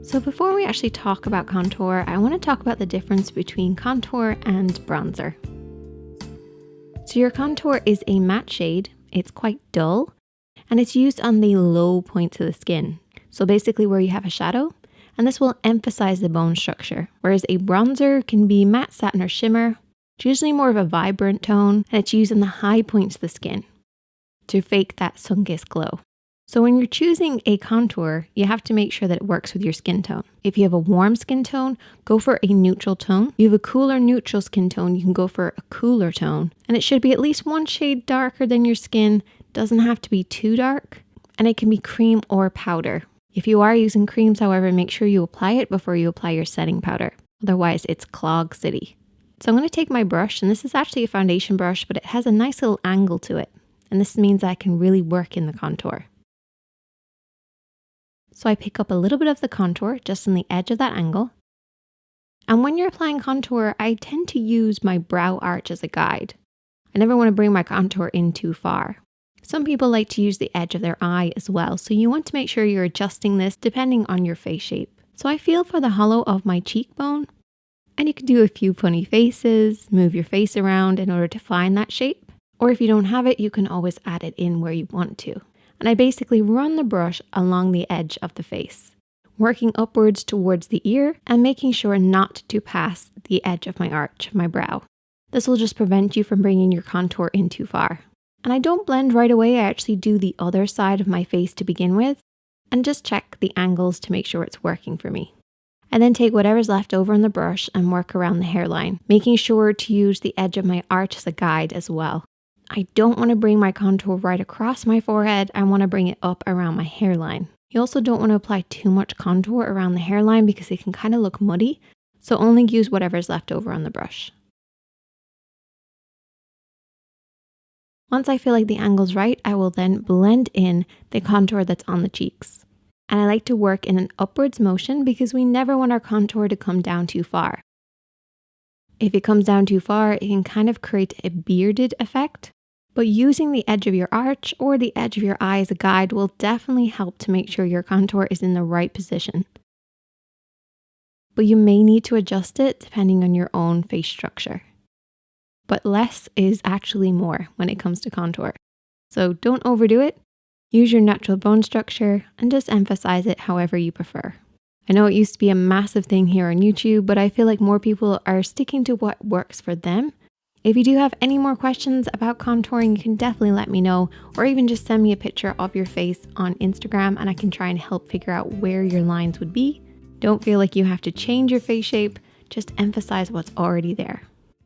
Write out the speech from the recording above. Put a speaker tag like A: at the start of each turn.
A: So before we actually talk about contour, I want to talk about the difference between contour and bronzer. So your contour is a matte shade, it's quite dull, and it's used on the low points of the skin. So basically where you have a shadow, and this will emphasize the bone structure. Whereas a bronzer can be matte satin or shimmer. It's usually more of a vibrant tone, and it's used on the high points of the skin to fake that sun-kissed glow. So when you're choosing a contour, you have to make sure that it works with your skin tone. If you have a warm skin tone, go for a neutral tone. If you have a cooler neutral skin tone, you can go for a cooler tone. And it should be at least one shade darker than your skin. It doesn't have to be too dark. And it can be cream or powder. If you are using creams, however, make sure you apply it before you apply your setting powder. Otherwise, it's clog city. So I'm going to take my brush, and this is actually a foundation brush, but it has a nice little angle to it. And this means I can really work in the contour. So I pick up a little bit of the contour just on the edge of that angle. And when you're applying contour, I tend to use my brow arch as a guide. I never want to bring my contour in too far. Some people like to use the edge of their eye as well, so you want to make sure you're adjusting this depending on your face shape. So I feel for the hollow of my cheekbone, and you can do a few funny faces, move your face around in order to find that shape. Or if you don't have it, you can always add it in where you want to. And I basically run the brush along the edge of the face, working upwards towards the ear and making sure not to pass the edge of my arch of my brow. This will just prevent you from bringing your contour in too far. And I don't blend right away, I actually do the other side of my face to begin with and just check the angles to make sure it's working for me. And then take whatever's left over on the brush and work around the hairline, making sure to use the edge of my arch as a guide as well. I don't want to bring my contour right across my forehead, I want to bring it up around my hairline. You also don't want to apply too much contour around the hairline because it can kind of look muddy, so only use whatever's left over on the brush. Once I feel like the angle's right, I will then blend in the contour that's on the cheeks. And I like to work in an upwards motion because we never want our contour to come down too far. If it comes down too far, it can kind of create a bearded effect. But using the edge of your arch or the edge of your eye as a guide will definitely help to make sure your contour is in the right position. But you may need to adjust it depending on your own face structure. But less is actually more when it comes to contour. So don't overdo it. Use your natural bone structure and just emphasize it however you prefer. I know it used to be a massive thing here on YouTube, but I feel like more people are sticking to what works for them. If you do have any more questions about contouring, you can definitely let me know, or even just send me a picture of your face on Instagram and I can try and help figure out where your lines would be. Don't feel like you have to change your face shape, just emphasize what's already there.